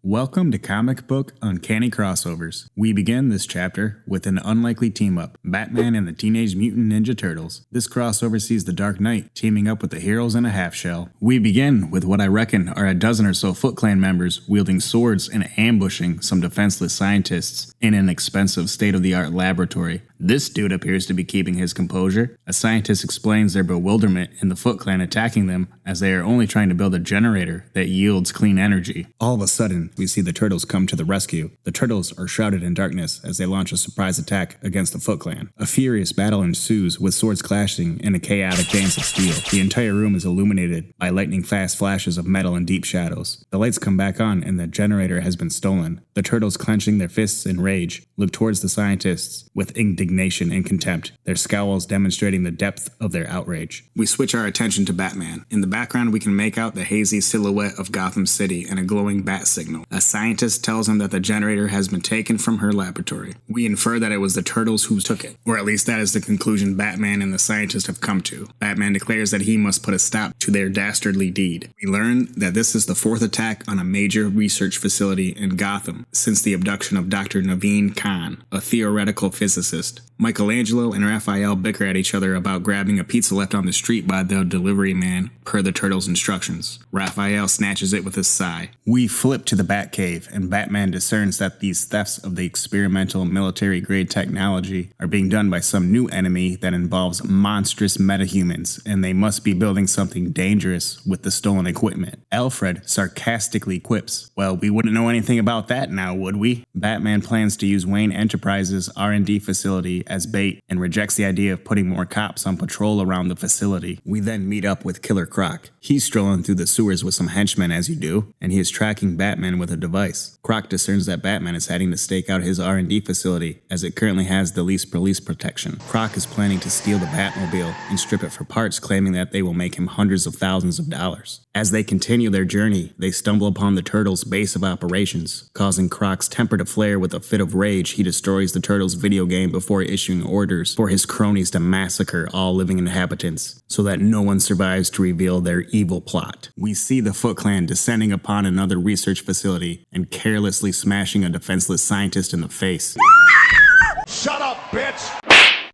Welcome to Comic Book Uncanny Crossovers. We begin this chapter with an unlikely team-up, Batman and the Teenage Mutant Ninja Turtles. This crossover sees the Dark Knight teaming up with the Heroes in a Half-Shell. We begin with what I reckon are a dozen or so Foot Clan members wielding swords and ambushing some defenseless scientists in an expensive state-of-the-art laboratory. This dude appears to be keeping his composure. A scientist explains their bewilderment in the Foot Clan attacking them as they are only trying to build a generator that yields clean energy. All of a sudden, we see the Turtles come to the rescue. The Turtles are shrouded in darkness as they launch a surprise attack against the Foot Clan. A furious battle ensues with swords clashing in a chaotic dance of steel. The entire room is illuminated by lightning-fast flashes of metal and deep shadows. The lights come back on and the generator has been stolen. The Turtles, clenching their fists in rage, look towards the scientists with indignation and contempt, their scowls demonstrating the depth of their outrage. We switch our attention to Batman. In the background, we can make out the hazy silhouette of Gotham City and a glowing bat signal. A scientist tells him that the generator has been taken from her laboratory. We infer that it was the Turtles who took it, or at least that is the conclusion Batman and the scientist have come to. Batman declares that he must put a stop to their dastardly deed. We learn that this is the fourth attack on a major research facility in Gotham since the abduction of Dr. Naveen Khan, a theoretical physicist. Michelangelo and Raphael bicker at each other about grabbing a pizza left on the street by the delivery man, per the Turtles' instructions. Raphael snatches it with a sigh. We flip to the Batcave, and Batman discerns that these thefts of the experimental military-grade technology are being done by some new enemy that involves monstrous metahumans, and they must be building something dangerous with the stolen equipment. Alfred sarcastically quips, "Well, we wouldn't know anything about that now, would we?" Batman plans to use Wayne Enterprises' R&D facility as bait and rejects the idea of putting more cops on patrol around the facility. We then meet up with Killer Croc. He's strolling through the sewers with some henchmen as you do, and he is tracking Batman with a device. Croc discerns that Batman is heading to stake out his R&D facility as it currently has the least police protection. Croc is planning to steal the Batmobile and strip it for parts, claiming that they will make him hundreds of thousands of dollars. As they continue their journey, they stumble upon the Turtles' base of operations. Causing Croc's temper to flare with a fit of rage, he destroys the Turtles' video game before issuing orders for his cronies to massacre all living inhabitants, so that no one survives to reveal their evil plot. We see the Foot Clan descending upon another research facility and carelessly smashing a defenseless scientist in the face. Shut up, bitch!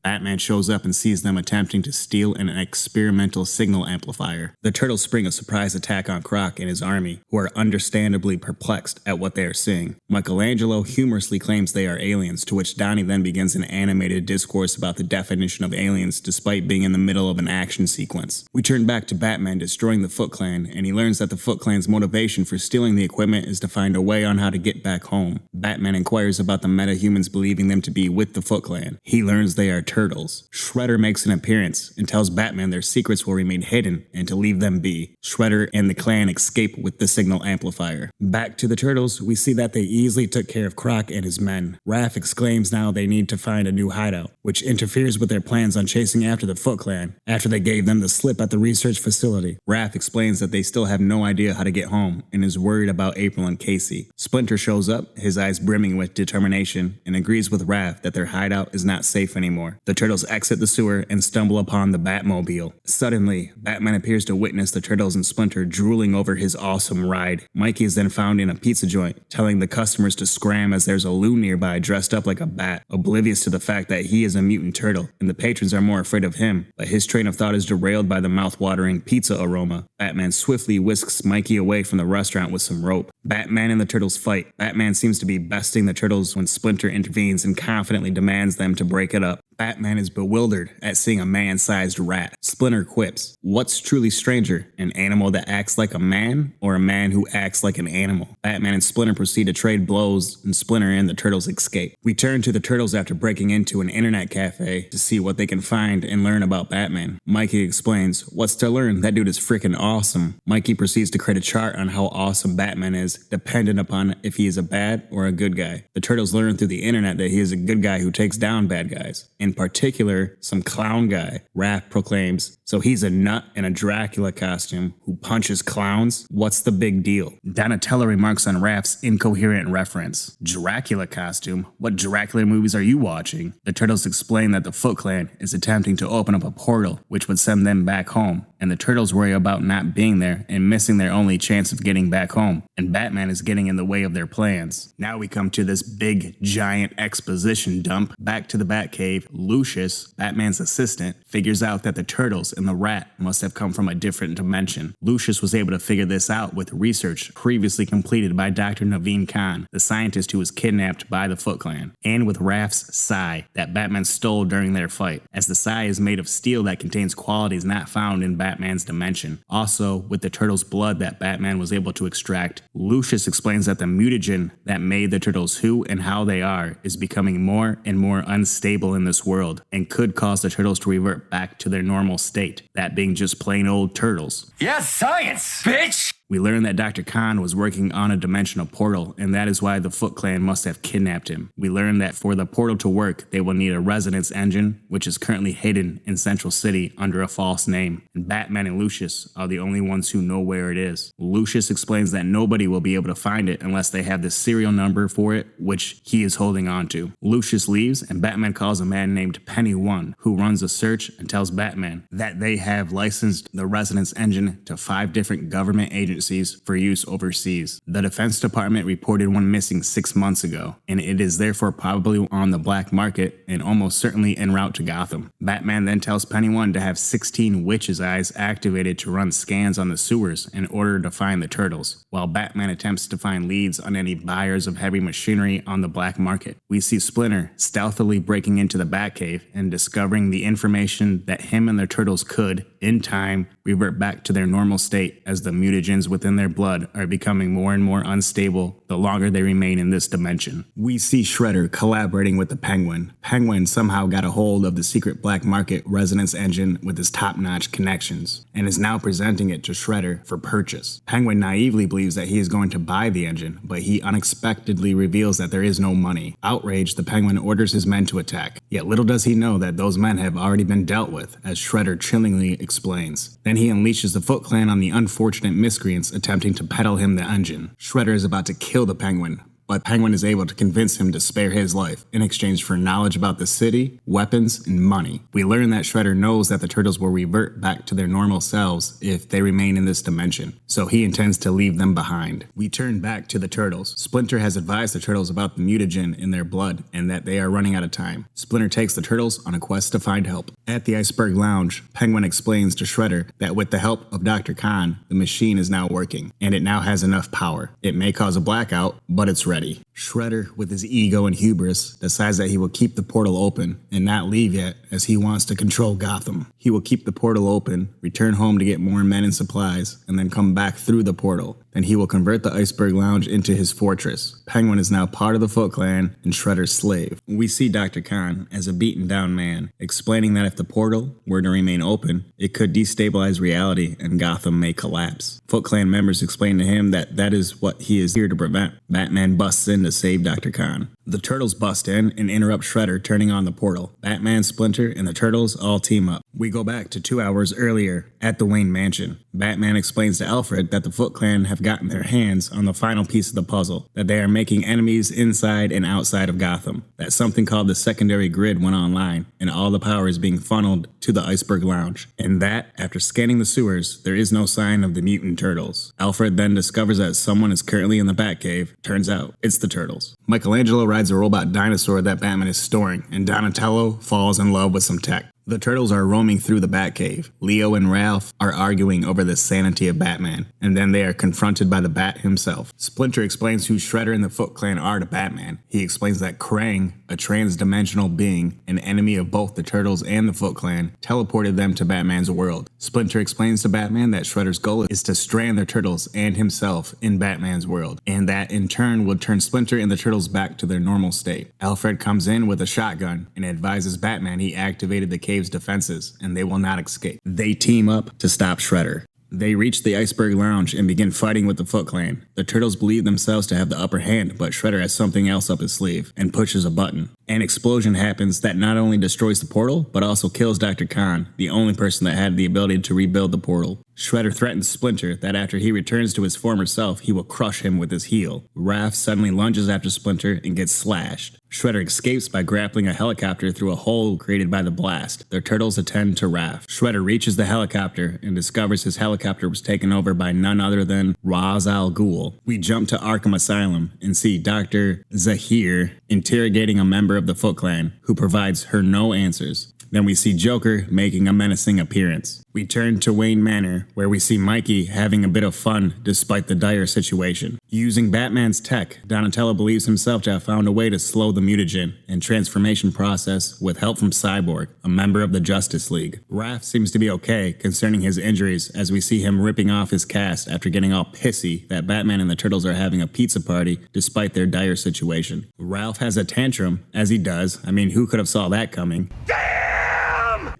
Batman shows up and sees them attempting to steal an experimental signal amplifier. The Turtles spring a surprise attack on Croc and his army, who are understandably perplexed at what they are seeing. Michelangelo humorously claims they are aliens, to which Donnie then begins an animated discourse about the definition of aliens despite being in the middle of an action sequence. We turn back to Batman destroying the Foot Clan, and he learns that the Foot Clan's motivation for stealing the equipment is to find a way on how to get back home. Batman inquires about the metahumans believing them to be with the Foot Clan. He learns they are Turtles. Shredder makes an appearance and tells Batman their secrets will remain hidden and to leave them be. Shredder and the clan escape with the signal amplifier. Back to the Turtles, we see that they easily took care of Croc and his men. Raph exclaims now they need to find a new hideout, which interferes with their plans on chasing after the Foot Clan after they gave them the slip at the research facility. Raph explains that they still have no idea how to get home and is worried about April and Casey. Splinter shows up, his eyes brimming with determination, and agrees with Raph that their hideout is not safe anymore. The Turtles exit the sewer and stumble upon the Batmobile. Suddenly, Batman appears to witness the Turtles and Splinter drooling over his awesome ride. Mikey is then found in a pizza joint, telling the customers to scram as there's a loon nearby dressed up like a bat, oblivious to the fact that he is a mutant turtle, and the patrons are more afraid of him, but his train of thought is derailed by the mouth-watering pizza aroma. Batman swiftly whisks Mikey away from the restaurant with some rope. Batman and the Turtles fight. Batman seems to be besting the Turtles when Splinter intervenes and confidently demands them to break it up. Batman is bewildered at seeing a man-sized rat. Splinter quips, "What's truly stranger, an animal that acts like a man, or a man who acts like an animal?" Batman and Splinter proceed to trade blows, and Splinter and the Turtles escape. We turn to the Turtles after breaking into an internet cafe to see what they can find and learn about Batman. Mikey explains, "What's to learn? That dude is freaking awesome." Mikey proceeds to create a chart on how awesome Batman is, dependent upon if he is a bad or a good guy. The Turtles learn through the internet that he is a good guy who takes down bad guys. In particular, some clown guy. Raph proclaims, "So he's a nut in a Dracula costume who punches clowns? What's the big deal?" Donatello remarks on Raph's incoherent reference. "Dracula costume? What Dracula movies are you watching?" The Turtles explain that the Foot Clan is attempting to open up a portal which would send them back home. and the Turtles worry about not being there and missing their only chance of getting back home, and Batman is getting in the way of their plans. Now we come to this big, giant exposition dump. Back to the Batcave, Lucius, Batman's assistant, figures out that the Turtles and the Rat must have come from a different dimension. Lucius was able to figure this out with research previously completed by Dr. Naveen Khan, the scientist who was kidnapped by the Foot Clan, and with Raph's Psi that Batman stole during their fight, as the Psi is made of steel that contains qualities not found in Batman's dimension. Also, with the Turtles' blood that Batman was able to extract, Lucius explains that the mutagen that made the Turtles who and how they are is becoming more and more unstable in this world, and could cause the Turtles to revert back to their normal state, that being just plain old turtles. Yes, science, bitch! We learn that Dr. Khan was working on a dimensional portal, and that is why the Foot Clan must have kidnapped him. We learn that for the portal to work, they will need a resonance engine, which is currently hidden in Central City under a false name, and Batman and Lucius are the only ones who know where it is. Lucius explains that nobody will be able to find it unless they have the serial number for it, which he is holding on to. Lucius leaves, and Batman calls a man named Penny One, who runs a search and tells Batman that they have licensed the resonance engine to 5 different government agencies for use overseas. The Defense Department reported one missing 6 months ago, and it is therefore probably on the black market and almost certainly en route to Gotham. Batman then tells Penny One to have 16 witches' eyes activated to run scans on the sewers in order to find the Turtles, while Batman attempts to find leads on any buyers of heavy machinery on the black market. We see Splinter stealthily breaking into the Batcave and discovering the information that him and the Turtles could, in time, revert back to their normal state as the mutagens within their blood are becoming more and more unstable the longer they remain in this dimension. We see Shredder collaborating with the Penguin. Penguin somehow got a hold of the secret black market resonance engine with his top-notch connections, and is now presenting it to Shredder for purchase. Penguin naively believes that he is going to buy the engine, but he unexpectedly reveals that there is no money. Outraged, the Penguin orders his men to attack, yet little does he know that those men have already been dealt with, as Shredder chillingly explains. Then he unleashes the Foot Clan on the unfortunate miscreants attempting to peddle him the engine. Shredder is about to kill the Penguin, but Penguin is able to convince him to spare his life in exchange for knowledge about the city, weapons, and money. We learn that Shredder knows that the Turtles will revert back to their normal selves if they remain in this dimension, so he intends to leave them behind. We turn back to the Turtles. Splinter has advised the Turtles about the mutagen in their blood and that they are running out of time. Splinter takes the Turtles on a quest to find help. At the Iceberg Lounge, Penguin explains to Shredder that with the help of Dr. Khan, the machine is now working, and it now has enough power. It may cause a blackout, but it's ready. Shredder, with his ego and hubris, decides that he will keep the portal open and not leave yet, as he wants to control Gotham. He will keep the portal open, return home to get more men and supplies, and then come back through the portal. Then he will convert the Iceberg Lounge into his fortress. Penguin is now part of the Foot Clan and Shredder's slave. We see Dr. Khan as a beaten down man, explaining that if the portal were to remain open, it could destabilize reality and Gotham may collapse. Foot Clan members explain to him that that is what he is here to prevent. Batman busts in to save Dr. Khan. The Turtles bust in and interrupt Shredder turning on the portal. Batman, Splinter, and the Turtles all team up. We go back to 2 hours earlier at the Wayne Mansion. Batman explains to Alfred that the Foot Clan have gotten their hands on the final piece of the puzzle, that they are making enemies inside and outside of Gotham, that something called the secondary grid went online, and all the power is being funneled to the Iceberg Lounge, and that, after scanning the sewers, there is no sign of the mutant Turtles. Alfred then discovers that someone is currently in the Batcave. Turns out, it's the Turtles. Michelangelo rides a robot dinosaur that Batman is storing, and Donatello falls in love with some tech. The Turtles are roaming through the Batcave. Leo and Ralph are arguing over the sanity of Batman, and then they are confronted by the Bat himself. Splinter explains who Shredder and the Foot Clan are to Batman. He explains that Krang, a trans-dimensional being, an enemy of both the Turtles and the Foot Clan, teleported them to Batman's world. Splinter explains to Batman that Shredder's goal is to strand the Turtles and himself in Batman's world, and that in turn would turn Splinter and the Turtles back to their normal state. Alfred comes in with a shotgun and advises Batman he activated the cave's defenses and they will not escape. They team up to stop Shredder. They reach the Iceberg Lounge and begin fighting with the Foot Clan. The Turtles believe themselves to have the upper hand, but Shredder has something else up his sleeve and pushes a button. An explosion happens that not only destroys the portal, but also kills Dr. Khan, the only person that had the ability to rebuild the portal. Shredder threatens Splinter that after he returns to his former self, he will crush him with his heel. Raph suddenly lunges after Splinter and gets slashed. Shredder escapes by grappling a helicopter through a hole created by the blast. The turtles attend to Raph. Shredder reaches the helicopter and discovers his helicopter was taken over by none other than Ra's al Ghul. We jump to Arkham Asylum and see Dr. Zahir interrogating a member of the Foot Clan, who provides her no answers. Then we see Joker making a menacing appearance. We turn to Wayne Manor, where we see Mikey having a bit of fun despite the dire situation. Using Batman's tech, Donatello believes himself to have found a way to slow the mutagen and transformation process with help from Cyborg, a member of the Justice League. Raph seems to be okay concerning his injuries as we see him ripping off his cast after getting all pissy that Batman and the Turtles are having a pizza party despite their dire situation. Ralph has a tantrum, as he does. I mean, who could have saw that coming?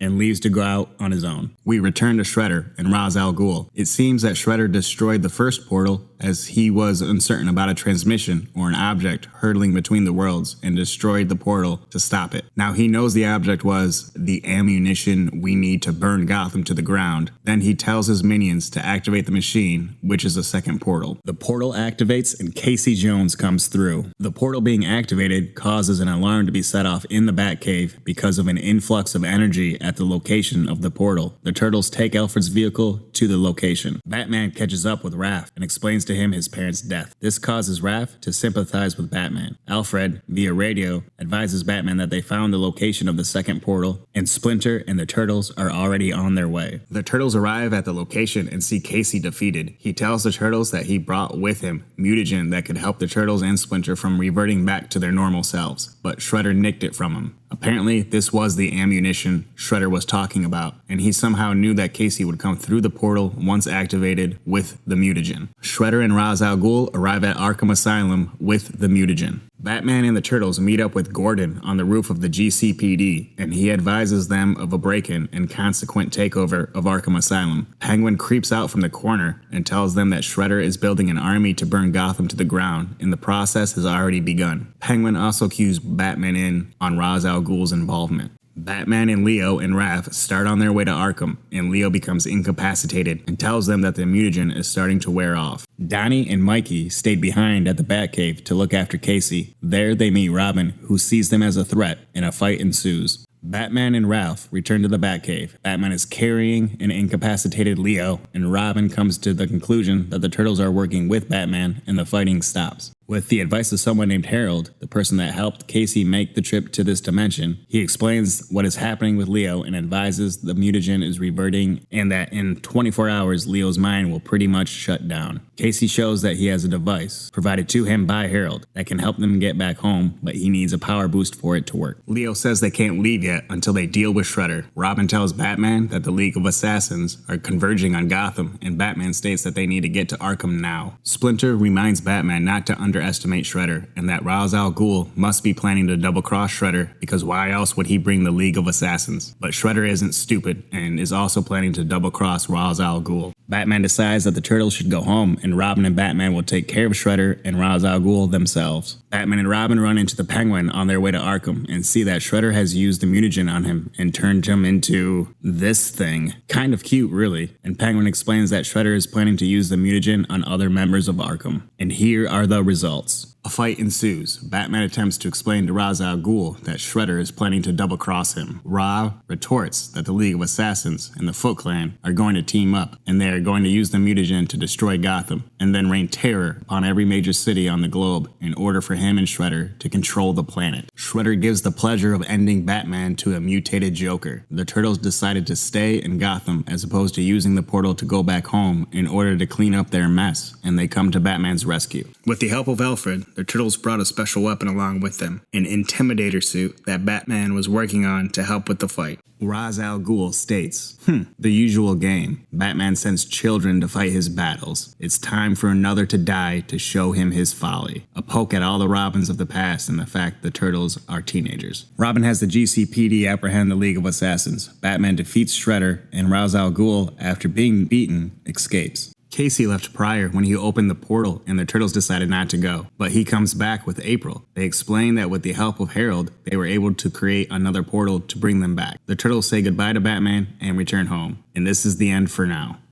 And leaves to go out on his own. We return to Shredder and Ra's al Ghul. It seems that Shredder destroyed the first portal as he was uncertain about a transmission or an object hurtling between the worlds and destroyed the portal to stop it. Now he knows the object was the ammunition we need to burn Gotham to the ground. Then he tells his minions to activate the machine, which is a second portal. The portal activates and Casey Jones comes through. The portal being activated causes an alarm to be set off in the Batcave because of an influx of energy at the location of the portal. The Turtles take Alfred's vehicle to the location. Batman catches up with Raph and explains to him his parents' death. This causes Raph to sympathize with Batman. Alfred, via radio, advises Batman that they found the location of the second portal, and Splinter and the Turtles are already on their way. The Turtles arrive at the location and see Casey defeated. He tells the Turtles that he brought with him mutagen that could help the Turtles and Splinter from reverting back to their normal selves, but Shredder nicked it from him. Apparently, this was the ammunition Shredder was talking about, and he somehow knew that Casey would come through the portal once activated with the mutagen. Shredder and Ra's al Ghul arrive at Arkham Asylum with the mutagen. Batman and the Turtles meet up with Gordon on the roof of the GCPD, and he advises them of a break-in and consequent takeover of Arkham Asylum. Penguin creeps out from the corner and tells them that Shredder is building an army to burn Gotham to the ground, and the process has already begun. Penguin also cues Batman in on Ra's al Ghul's involvement. Batman and Leo and Raph start on their way to Arkham, and Leo becomes incapacitated and tells them that the mutagen is starting to wear off. Donnie and Mikey stayed behind at the Batcave to look after Casey. There they meet Robin, who sees them as a threat, and a fight ensues. Batman and Ralph return to the Batcave. Batman is carrying an incapacitated Leo, and Robin comes to the conclusion that the Turtles are working with Batman, and the fighting stops. With the advice of someone named Harold, the person that helped Casey make the trip to this dimension, he explains what is happening with Leo and advises the mutagen is reverting and that in 24 hours Leo's mind will pretty much shut down. Casey shows that he has a device provided to him by Harold that can help them get back home, but he needs a power boost for it to work. Leo says they can't leave yet until they deal with Shredder. Robin tells Batman that the League of Assassins are converging on Gotham, and Batman states that they need to get to Arkham now. Splinter reminds Batman not to underestimate Shredder, and that Ra's al Ghul must be planning to double-cross Shredder because why else would he bring the League of Assassins? But Shredder isn't stupid and is also planning to double-cross Ra's al Ghul. Batman decides that the Turtles should go home, and Robin and Batman will take care of Shredder and Ra's al Ghul themselves. Batman and Robin run into the Penguin on their way to Arkham and see that Shredder has used the mutagen on him and turned him into this thing. Kind of cute, really. And Penguin explains that Shredder is planning to use the mutagen on other members of Arkham. And here are the results. A fight ensues. Batman attempts to explain to Ra's al Ghul that Shredder is planning to double-cross him. Ra retorts that the League of Assassins and the Foot Clan are going to team up, and they are going to use the mutagen to destroy Gotham, and then rain terror upon every major city on the globe in order for him and Shredder to control the planet. Shredder gives the pleasure of ending Batman to a mutated Joker. The Turtles decided to stay in Gotham as opposed to using the portal to go back home in order to clean up their mess, and they come to Batman's rescue. With the help of Alfred, the Turtles brought a special weapon along with them, an Intimidator suit that Batman was working on to help with the fight. Ra's al Ghul states, the usual game. Batman sends children to fight his battles. It's time for another to die to show him his folly. A poke at all the Robins of the past and the fact the Turtles are teenagers. Robin has the GCPD apprehend the League of Assassins. Batman defeats Shredder, and Ra's al Ghul, after being beaten, escapes. Casey left prior when he opened the portal and the Turtles decided not to go, but he comes back with April. They explain that with the help of Harold, they were able to create another portal to bring them back. The Turtles say goodbye to Batman and return home, and this is the end for now.